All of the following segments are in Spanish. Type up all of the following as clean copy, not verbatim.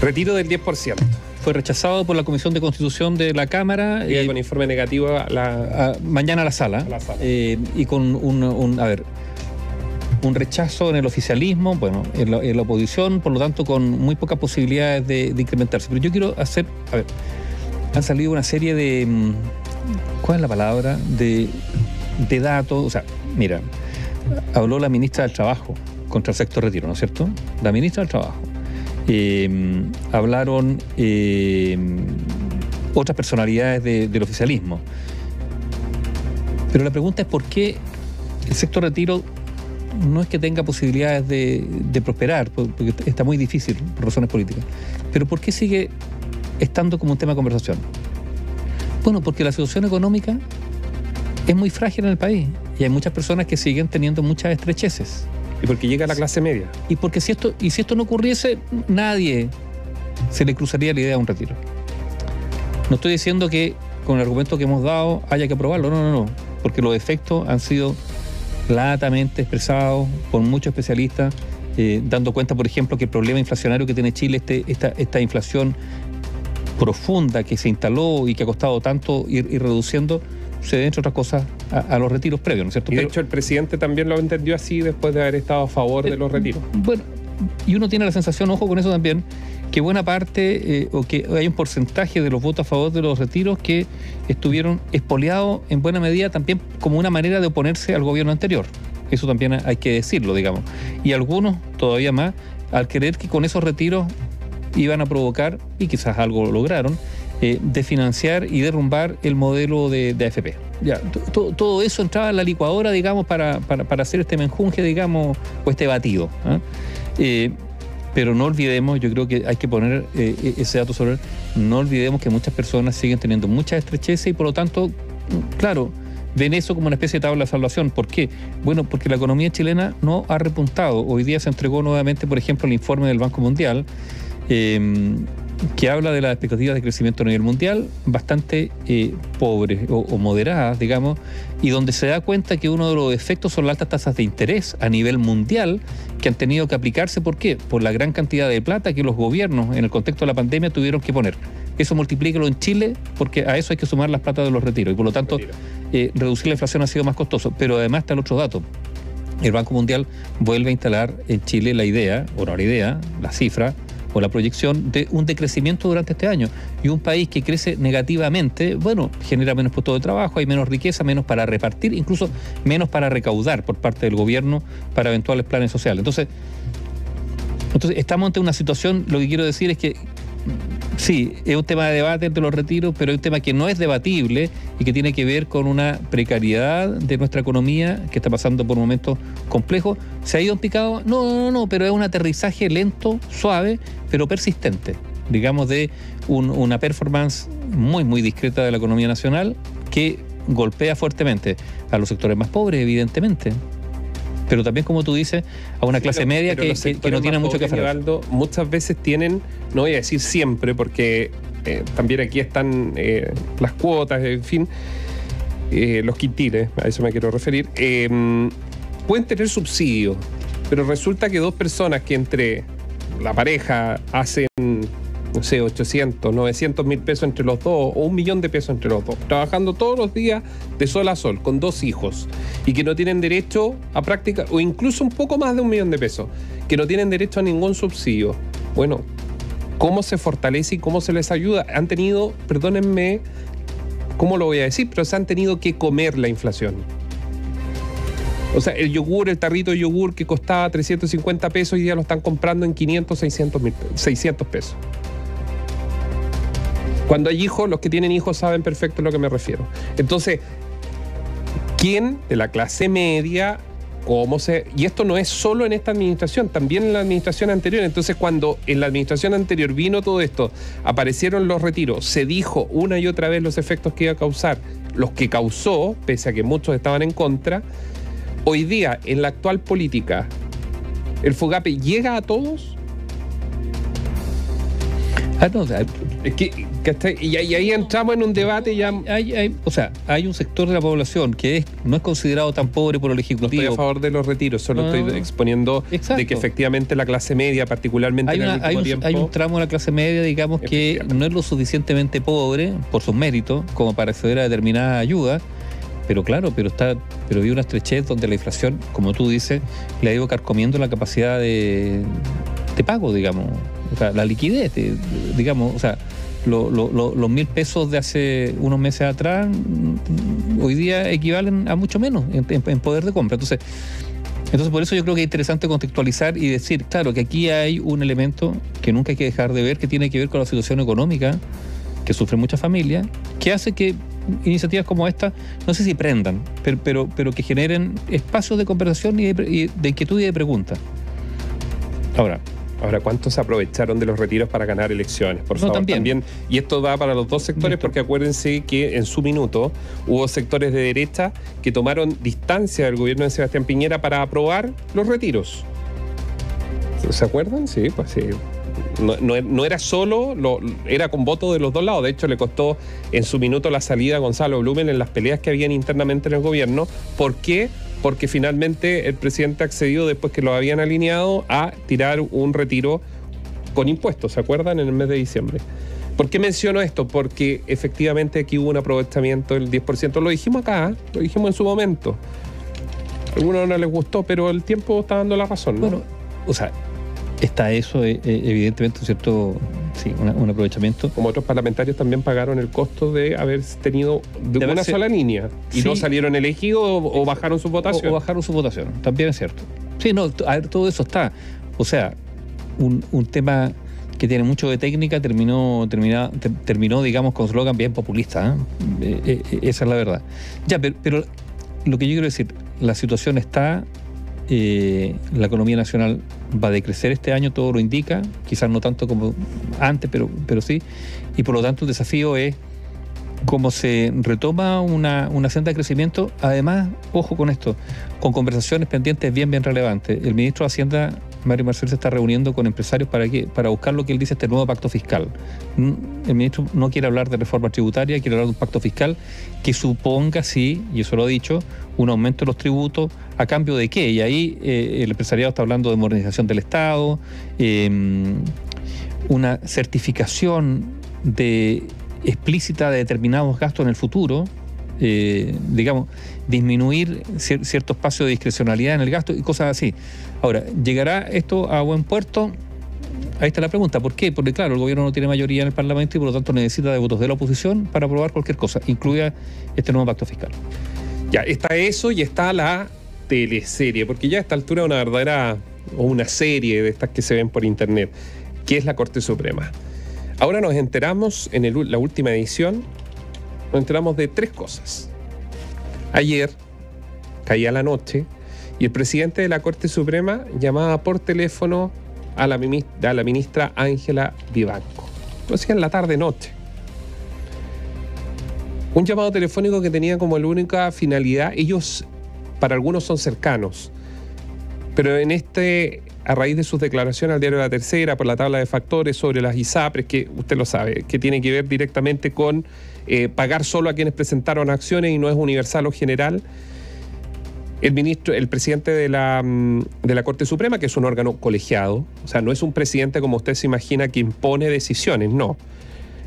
Retiro del 10%. Fue rechazado por la Comisión de Constitución de la Cámara. Con informe negativo mañana a la sala. Y con un rechazo en el oficialismo, bueno, en la oposición, por lo tanto, con muy pocas posibilidades de incrementarse. Pero yo quiero hacer... A ver, han salido una serie de... ¿Cuál es la palabra? De datos. O sea, mira, habló la ministra del Trabajo contra el sexto retiro, ¿no es cierto? La ministra del Trabajo. Hablaron otras personalidades del oficialismo. Pero la pregunta es por qué el sexto retiro no es que tenga posibilidades de prosperar, porque está muy difícil por razones políticas. Pero ¿por qué sigue estando como un tema de conversación? Bueno, porque la situación económica es muy frágil en el país y hay muchas personas que siguen teniendo muchas estrecheces. Y porque llega la clase media. Y porque si esto no ocurriese, nadie se le cruzaría la idea de un retiro. No estoy diciendo que con el argumento que hemos dado haya que aprobarlo, no. Porque los efectos han sido latamente expresados por muchos especialistas, dando cuenta, por ejemplo, que el problema inflacionario que tiene Chile, esta inflación profunda que se instaló y que ha costado tanto ir reduciendo, se debe, entre otras cosas, a los retiros previos, ¿no es cierto? Y de hecho el presidente también lo entendió así después de haber estado a favor de los retiros. Bueno, y uno tiene la sensación, ojo con eso también, que buena parte o que hay un porcentaje de los votos a favor de los retiros que estuvieron expoliados en buena medida también como una manera de oponerse al gobierno anterior. Eso también hay que decirlo, digamos. Y algunos, todavía más, al creer que con esos retiros iban a provocar, y quizás algo lograron, de financiar y derrumbar el modelo de AFP. Ya, todo eso entraba en la licuadora, digamos, para hacer este menjunje, digamos, o este batido. Pero no olvidemos, yo creo que hay que poner ese dato sobre él, no olvidemos que muchas personas siguen teniendo mucha estrechez y por lo tanto, claro, ven eso como una especie de tabla de salvación. ¿Por qué? Bueno, porque la economía chilena no ha repuntado. Hoy día se entregó nuevamente, por ejemplo, el informe del Banco Mundial, que habla de las expectativas de crecimiento a nivel mundial bastante pobres o moderadas, digamos, y donde se da cuenta que uno de los efectos son las altas tasas de interés a nivel mundial que han tenido que aplicarse. ¿Por qué? Por la gran cantidad de plata que los gobiernos en el contexto de la pandemia tuvieron que poner. Eso multiplícalo en Chile, porque a eso hay que sumar las plata de los retiros y por lo tanto reducir la inflación ha sido más costoso. Pero además está el otro dato. El Banco Mundial vuelve a instalar en Chile la cifra o la proyección de un decrecimiento durante este año. Y un país que crece negativamente, bueno, genera menos puestos de trabajo, hay menos riqueza, menos para repartir, incluso menos para recaudar por parte del gobierno para eventuales planes sociales. Entonces estamos ante una situación, lo que quiero decir es que sí, es un tema de debate entre los retiros, pero es un tema que no es debatible y que tiene que ver con una precariedad de nuestra economía que está pasando por momentos complejos. ¿Se ha ido en picado? No, pero es un aterrizaje lento, suave, pero persistente, digamos, de una performance muy, muy discreta de la economía nacional que golpea fuertemente a los sectores más pobres, evidentemente. Pero también, como tú dices, a una clase media que no tiene mucho que hacer. Muchas veces tienen, no voy a decir siempre, porque también aquí están las cuotas, en fin, los quintiles, a eso me quiero referir, pueden tener subsidios, pero resulta que dos personas que entre la pareja hacen, no sé, 800, 900 mil pesos entre los dos, o 1 millón de pesos entre los dos, trabajando todos los días de sol a sol, con 2 hijos, y que no tienen derecho a práctica, o incluso un poco más de 1 millón de pesos, que no tienen derecho a ningún subsidio. Bueno, ¿cómo se fortalece y cómo se les ayuda? Han tenido, perdónenme, ¿cómo lo voy a decir? Pero se han tenido que comer la inflación. O sea, el yogur, el tarrito de yogur que costaba 350 pesos, hoy día lo están comprando en 500, 600 pesos. Cuando hay hijos, los que tienen hijos saben perfecto a lo que me refiero. Entonces, ¿quién de la clase media, y esto no es solo en esta administración, también en la administración anterior? Entonces, cuando en la administración anterior vino todo esto, aparecieron los retiros, se dijo una y otra vez los efectos que iba a causar, los que causó, pese a que muchos estaban en contra. Hoy día, en la actual política, ¿el FOGAPE llega a todos? Es que, ¿cachai? Y ahí entramos en un debate ya. Hay un sector de la población que no es considerado tan pobre por el No Ejecutivo. estoy a favor de los retiros, solo estoy exponiendo Exacto. de que efectivamente la clase media, particularmente en el último tiempo, hay un tramo de la clase media, digamos, que no es lo suficientemente pobre por sus méritos como para acceder a determinada ayuda, pero claro, pero hay una estrechez donde la inflación, como tú dices, le ha ido carcomiendo la capacidad de pago, digamos, o sea, la liquidez, digamos, o sea, los 1.000 pesos de hace unos meses atrás hoy día equivalen a mucho menos en poder de compra. Entonces, por eso yo creo que es interesante contextualizar y decir, claro, que aquí hay un elemento que nunca hay que dejar de ver, que tiene que ver con la situación económica que sufren muchas familias, que hace que iniciativas como esta, no sé si prendan, pero que generen espacios de conversación y de inquietud y de pregunta. Ahora, ¿cuántos se aprovecharon de los retiros para ganar elecciones? Por favor, también. Y esto va para los dos sectores, porque acuérdense que en su minuto hubo sectores de derecha que tomaron distancia del gobierno de Sebastián Piñera para aprobar los retiros. ¿Se acuerdan? Sí, pues sí. No era solo, era con voto de los dos lados. De hecho, le costó en su minuto la salida a Gonzalo Blumen en las peleas que habían internamente en el gobierno. ¿Por qué? Porque finalmente el presidente accedió, después que lo habían alineado, a tirar un retiro con impuestos, ¿se acuerdan? En el mes de diciembre. ¿Por qué menciono esto? Porque efectivamente aquí hubo un aprovechamiento del 10%. Lo dijimos acá, lo dijimos en su momento. A algunos no les gustó, pero el tiempo está dando la razón, ¿no? Bueno, o sea, está eso, evidentemente, ¿cierto? Sí, un aprovechamiento. Como otros parlamentarios también pagaron el costo de haber tenido de una sola línea y no salieron elegidos o bajaron su votación. O bajaron su votación, también es cierto. Sí, no, a ver, todo eso está. O sea, un tema que tiene mucho de técnica terminó, digamos, con slogan bien populista. Esa es la verdad. Ya, pero lo que yo quiero decir, la situación está. La economía nacional va a decrecer este año, todo lo indica, quizás no tanto como antes, pero sí, y por lo tanto el desafío es cómo se retoma una senda de crecimiento. Además, ojo con esto, con conversaciones pendientes bien relevantes. El ministro de Hacienda, Mario Marcel, se está reuniendo con empresarios para buscar lo que él dice, este nuevo pacto fiscal. El ministro no quiere hablar de reforma tributaria, quiere hablar de un pacto fiscal que suponga, sí, y eso lo ha dicho, un aumento de los tributos. ¿A cambio de qué? Y ahí el empresariado está hablando de modernización del Estado, una certificación explícita de determinados gastos en el futuro, digamos, disminuir cierto espacio de discrecionalidad en el gasto y cosas así. Ahora, ¿llegará esto a buen puerto? Ahí está la pregunta. ¿Por qué? Porque, claro, el gobierno no tiene mayoría en el Parlamento y por lo tanto necesita de votos de la oposición para aprobar cualquier cosa, incluida este nuevo pacto fiscal. Ya, está eso y está la teleserie, porque ya a esta altura una verdadera o una serie de estas que se ven por internet, que es la Corte Suprema. Ahora nos enteramos en la última edición, nos enteramos de 3 cosas. Ayer caía la noche y el presidente de la Corte Suprema llamaba por teléfono a la ministra Ángela Vivanco. Lo hacía en la tarde-noche. Un llamado telefónico que tenía como la única finalidad, ellos para algunos son cercanos, pero a raíz de sus declaraciones al diario La Tercera, por la tabla de factores sobre las ISAPRES, que usted lo sabe, que tiene que ver directamente con pagar solo a quienes presentaron acciones y no es universal o general, el presidente de la Corte Suprema, que es un órgano colegiado, o sea, no es un presidente como usted se imagina que impone decisiones, no.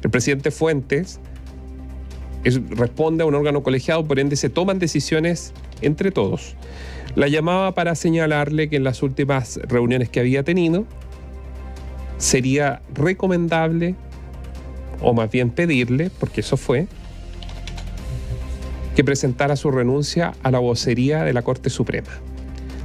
El presidente Fuentes responde a un órgano colegiado, por ende se toman decisiones entre todos. La llamaba para señalarle que en las últimas reuniones que había tenido sería recomendable, o más bien pedirle, porque eso fue, que presentara su renuncia a la vocería de la Corte Suprema.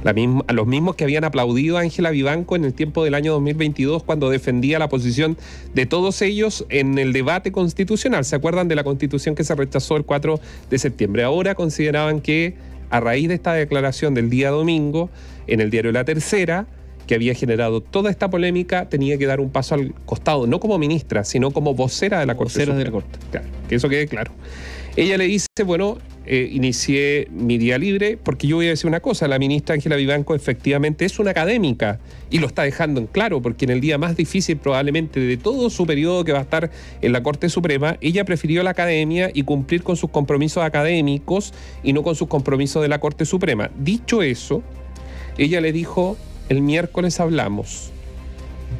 A los mismos que habían aplaudido a Ángela Vivanco en el tiempo del año 2022 cuando defendía la posición de todos ellos en el debate constitucional. ¿Se acuerdan de la Constitución que se rechazó el 4 de septiembre? Ahora consideraban que a raíz de esta declaración del día domingo en el diario La Tercera, que había generado toda esta polémica, tenía que dar un paso al costado, no como ministra, sino como vocera de la Corte Suprema. De la Corte. Claro, que eso quede claro. Ella le dice, bueno, inicié mi día libre porque yo voy a decir una cosa, la ministra Ángela Vivanco efectivamente es una académica y lo está dejando en claro, porque en el día más difícil probablemente de todo su periodo que va a estar en la Corte Suprema, ella prefirió la academia y cumplir con sus compromisos académicos y no con sus compromisos de la Corte Suprema. Dicho eso, ella le dijo, el miércoles hablamos.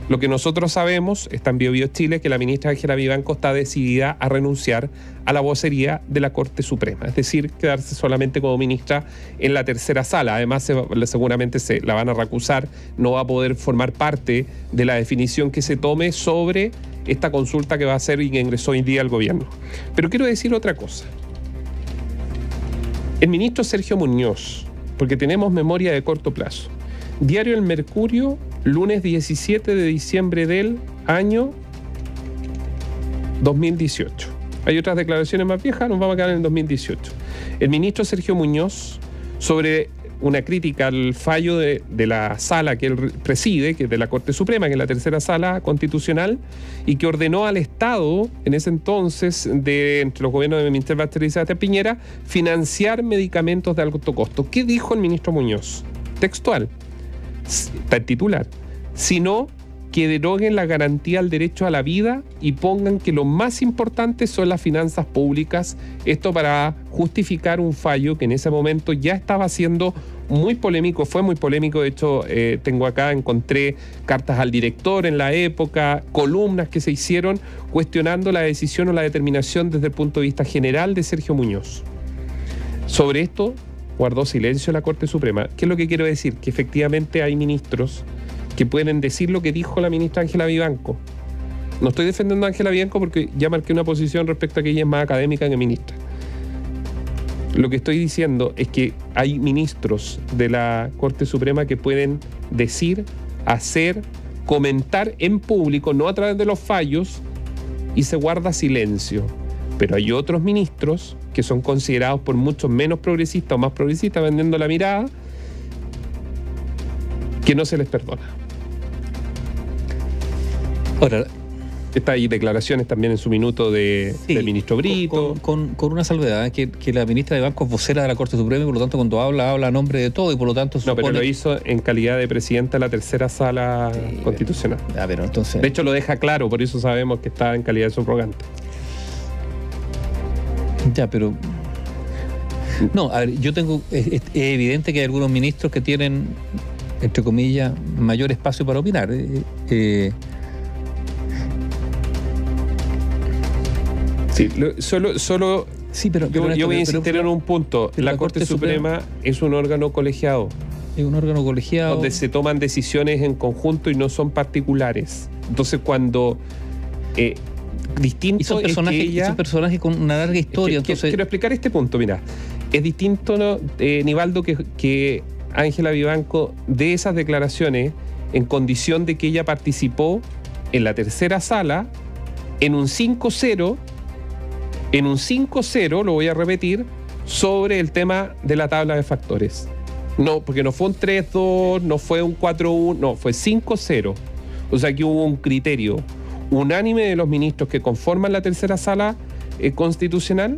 Lo que nosotros sabemos, está en BioBio Chile, que la ministra Ángela Vivanco está decidida a renunciar a la vocería de la Corte Suprema, es decir, quedarse solamente como ministra en la tercera sala. Además, seguramente se la van a recusar, no va a poder formar parte de la definición que se tome sobre esta consulta que va a hacer y que ingresó hoy día al gobierno. Pero quiero decir otra cosa. El ministro Sergio Muñoz, porque tenemos memoria de corto plazo, Diario El Mercurio, lunes 17 de diciembre del año 2018. Hay otras declaraciones más viejas, nos vamos a quedar en el 2018. El ministro Sergio Muñoz, sobre una crítica al fallo de la sala que él preside, que es de la Corte Suprema, que es la tercera sala constitucional, y que ordenó al Estado, en ese entonces, entre los gobiernos de Michelle Bachelet y Sebastián Piñera, financiar medicamentos de alto costo. ¿Qué dijo el ministro Muñoz? Textual. Está el titular, sino que deroguen la garantía al derecho a la vida y pongan que lo más importante son las finanzas públicas, esto para justificar un fallo que en ese momento ya estaba siendo muy polémico, fue muy polémico. De hecho, tengo acá, encontré cartas al director en la época, columnas que se hicieron cuestionando la decisión o la determinación desde el punto de vista general de Sergio Muñoz. Sobre esto guardó silencio la Corte Suprema. ¿Qué es lo que quiero decir? Que efectivamente hay ministros que pueden decir lo que dijo la ministra Ángela Vivanco. No estoy defendiendo a Ángela Vivanco porque ya marqué una posición respecto a que ella es más académica que ministra. Lo que estoy diciendo es que hay ministros de la Corte Suprema que pueden decir, hacer, comentar en público, no a través de los fallos, y se guarda silencio. Pero hay otros ministros que son considerados por muchos menos progresistas o más progresistas, vendiendo la mirada, que no se les perdona. Ahora, hay declaraciones también en su minuto del ministro Brito. Con una salvedad, que la ministra de Banco es vocera de la Corte Suprema y por lo tanto cuando habla a nombre de todo y por lo tanto supone... No, pero lo hizo en calidad de presidenta de la tercera sala constitucional. Pero entonces... De hecho lo deja claro, por eso sabemos que está en calidad de subrogante. Ya, pero... No, a ver, yo tengo... Es evidente que hay algunos ministros que tienen, entre comillas, mayor espacio para opinar. Sí, solo sí, pero yo voy a insistir en un punto. La Corte Suprema es un órgano colegiado. Es un órgano colegiado. Donde se toman decisiones en conjunto y no son particulares. Entonces, cuando... distinto y son personajes con una larga historia. Entonces... Quiero explicar este punto, mira. Es distinto, ¿no, Nivaldo, que Ángela Vivanco dé esas declaraciones en condición de que ella participó en la tercera sala en un 5-0, lo voy a repetir, sobre el tema de la tabla de factores. No, porque no fue un 3-2, no fue un 4-1, no, fue 5-0. O sea que hubo un criterio unánime de los ministros que conforman la tercera sala constitucional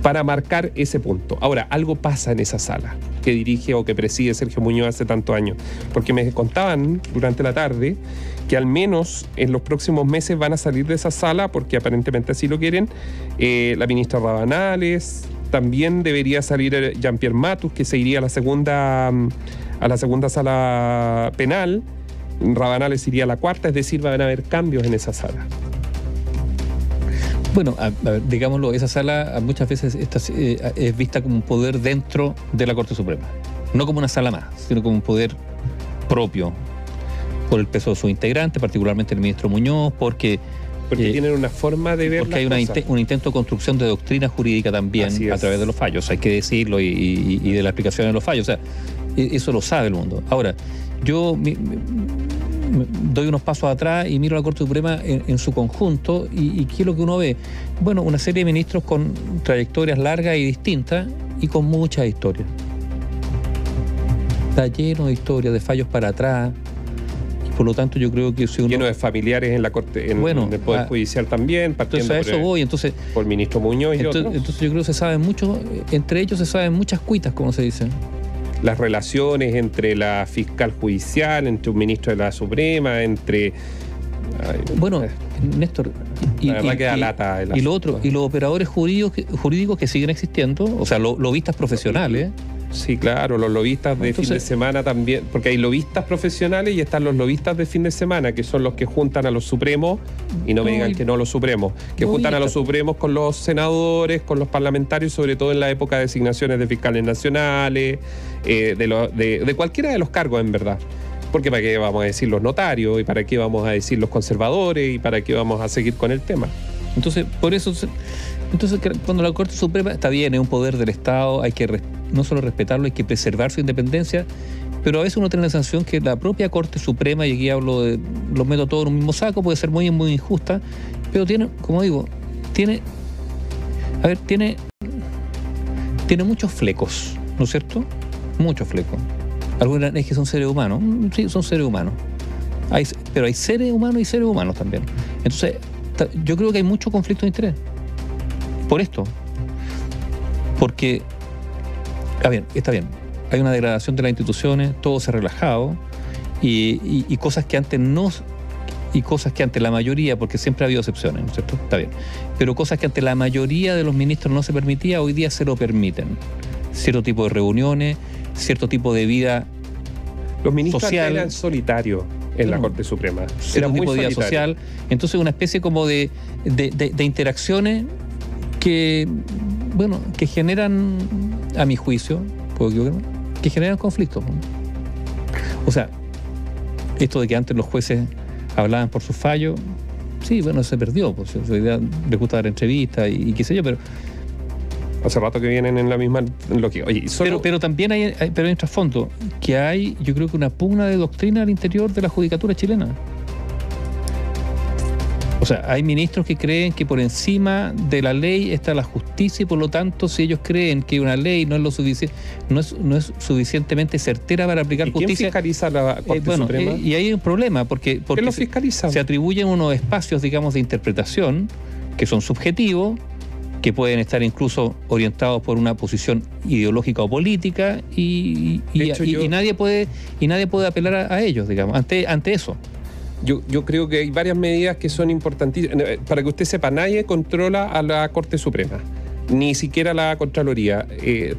para marcar ese punto. Ahora, algo pasa en esa sala que dirige o que preside Sergio Muñoz hace tantos años, porque me contaban durante la tarde que al menos en los próximos meses van a salir de esa sala, porque aparentemente así lo quieren, la ministra Rabanales, también debería salir Jean-Pierre Matus, que se iría a la segunda sala penal, Rabanales iría a la cuarta, es decir, van a haber cambios en esa sala. Bueno, a ver, digámoslo, esa sala muchas veces es vista como un poder dentro de la Corte Suprema. No como una sala más, sino como un poder propio, por el peso de sus integrantes, particularmente el ministro Muñoz, porque tienen una forma de ver. Porque hay un intento de construcción de doctrina jurídica también a través de los fallos, hay que decirlo, y de la explicación de los fallos. O sea, eso lo sabe el mundo. Ahora, yo doy unos pasos atrás y miro a la Corte Suprema en su conjunto y ¿qué es lo que uno ve? Bueno, una serie de ministros con trayectorias largas y distintas y con muchas historias. Está lleno de historias, de fallos para atrás. Por lo tanto, yo creo que si uno... Lleno de familiares en la Corte, en el Poder Judicial también, partiendo entonces a eso voy. Entonces, por el ministro Muñoz y otros. Entonces yo creo que se saben mucho, entre ellos se saben muchas cuitas, como se dice. Las relaciones entre la fiscal judicial, entre un ministro de la Suprema, entre... Bueno, Néstor, la verdad que da lata y lo otro, y los operadores jurídicos que siguen existiendo, o sea, lobistas profesionales. Sí, claro, los lobistas de fin de semana también, porque hay lobistas profesionales y están los lobistas de fin de semana, que son los que juntan a los supremos, y no me digan que no los supremos, que juntan a los supremos con los senadores, con los parlamentarios, sobre todo en la época de designaciones de fiscales nacionales, de cualquiera de los cargos, en verdad. Porque para qué vamos a decir los notarios, y para qué vamos a decir los conservadores, y para qué vamos a seguir con el tema. Entonces, por eso... Entonces, cuando la Corte Suprema está bien, es un poder del Estado, hay que no solo respetarlo, hay que preservar su independencia, pero a veces uno tiene la sensación que la propia Corte Suprema, y aquí hablo de, los meto todos en un mismo saco, puede ser muy injusta, pero tiene, como digo, tiene muchos flecos, ¿no es cierto? Muchos flecos. Algunos es que son seres humanos, sí, son seres humanos. Pero hay seres humanos y seres humanos también. Entonces, yo creo que hay mucho conflicto de interés. Por esto. Porque, está bien, hay una degradación de las instituciones, todo se ha relajado, y cosas que antes no, y cosas que antes la mayoría, porque siempre ha habido excepciones, ¿no es cierto? Está bien. Pero cosas que antes la mayoría de los ministros no se permitía, hoy día se lo permiten. Cierto tipo de reuniones, cierto tipo de vida los ministros social. Eran solitarios en la Corte Suprema. Era un tipo de vida social. Entonces, una especie como de interacciones que generan, a mi juicio, ¿puedo equivocarme?, que generan conflictos. O sea, esto de que antes los jueces hablaban por sus fallos, sí, bueno, se perdió, pues hoy día les gusta dar entrevistas y qué sé yo, pero... Hace rato que vienen en la misma... Oye, pero también hay un trasfondo, que hay, yo creo que una pugna de doctrina al interior de la judicatura chilena. O sea, hay ministros que creen que por encima de la ley está la justicia, y por lo tanto, si ellos creen que una ley no es suficientemente certera para aplicar justicia... ¿Quién fiscaliza la Corte Suprema? Y ahí hay un problema, porque ¿Quién lo fiscaliza? Se atribuyen unos espacios, digamos, de interpretación que son subjetivos, que pueden estar incluso orientados por una posición ideológica o política, y nadie puede apelar a ellos, digamos, ante eso. Yo creo que hay varias medidas que son importantísimas. Para que usted sepa, nadie controla a la Corte Suprema, ni siquiera la Contraloría.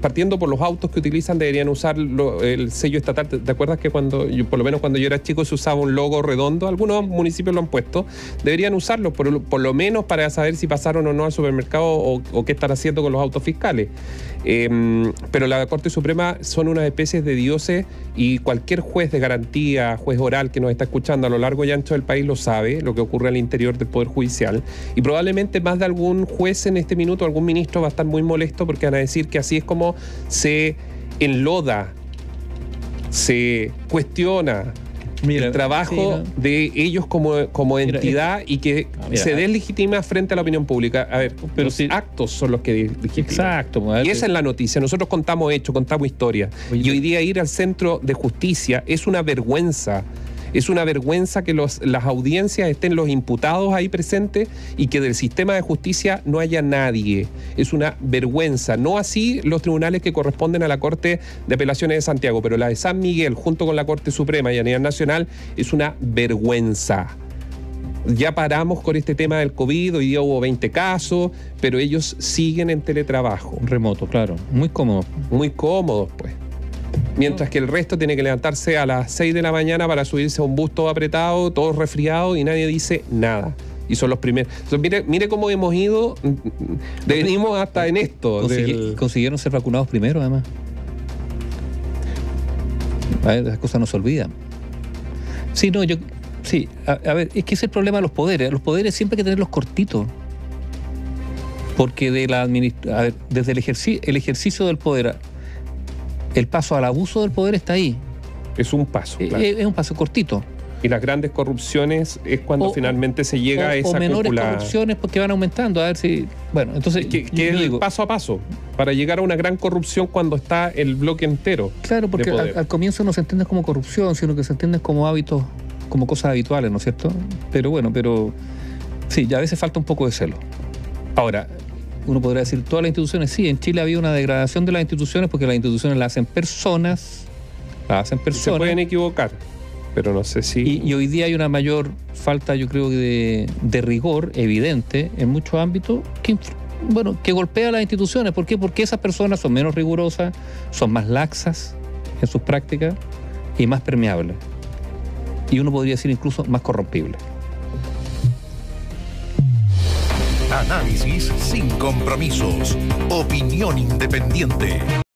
Partiendo por los autos que utilizan, deberían usar el sello estatal. ¿Te acuerdas que por lo menos cuando yo era chico, se usaba un logo redondo? Algunos municipios lo han puesto. Deberían usarlo, por lo menos para saber si pasaron o no al supermercado, o qué están haciendo con los autos fiscales. Pero la Corte Suprema son unas especies de dioses, y cualquier juez de garantía, juez oral que nos está escuchando a lo largo y ancho del país lo sabe, lo que ocurre al interior del Poder Judicial, y probablemente más de algún juez en este minuto, algún ministro va a estar muy molesto, porque van a decir que así es como se enloda, se cuestiona el trabajo de ellos como entidad, y que se deslegitima frente a la opinión pública. A ver, pero los actos son los que legitiman. Exacto. Y esa es la noticia. Nosotros contamos hechos, contamos historia. Y hoy día ir al centro de justicia es una vergüenza. Es una vergüenza que las audiencias estén los imputados ahí presentes, y que del sistema de justicia no haya nadie. Es una vergüenza. No así los tribunales que corresponden a la Corte de Apelaciones de Santiago, pero la de San Miguel, junto con la Corte Suprema y a nivel nacional, es una vergüenza. Ya paramos con este tema del COVID, hoy día hubo 20 casos, pero ellos siguen en teletrabajo. Remoto, claro. Muy cómodo. Muy cómodos, pues. Mientras que el resto tiene que levantarse a las 6 de la mañana para subirse a un bus todo apretado, todo resfriado, y nadie dice nada. Y son los primeros. Entonces, mire cómo hemos ido, venimos hasta en esto. Consiguieron ser vacunados primero, además. A ver, las cosas no se olvidan. Sí, no, sí, a ver, es que ese es el problema de los poderes. Los poderes siempre hay que tenerlos cortitos. Porque desde el ejercicio del poder, el paso al abuso del poder está ahí. Es un paso, claro. Es un paso cortito. Y las grandes corrupciones es cuando finalmente se llega a esa cúpula. O menores cúpula. Corrupciones porque van aumentando. A ver si... Bueno, entonces... Que es el paso a paso, para llegar a una gran corrupción cuando está el bloque entero. Claro, porque al comienzo no se entiende como corrupción, sino que se entiende como hábitos como cosas habituales, ¿no es cierto? Pero bueno, sí, ya a veces falta un poco de celo. Ahora, uno podría decir, todas las instituciones, sí, en Chile ha habido una degradación de las instituciones porque las instituciones las hacen personas. Se pueden equivocar, pero no sé si... Y hoy día hay una mayor falta, yo creo, de rigor evidente en muchos ámbitos que golpea a las instituciones. ¿Por qué? Porque esas personas son menos rigurosas, son más laxas en sus prácticas y más permeables. Y uno podría decir incluso más corrompibles. Análisis sin compromisos. Opinión independiente.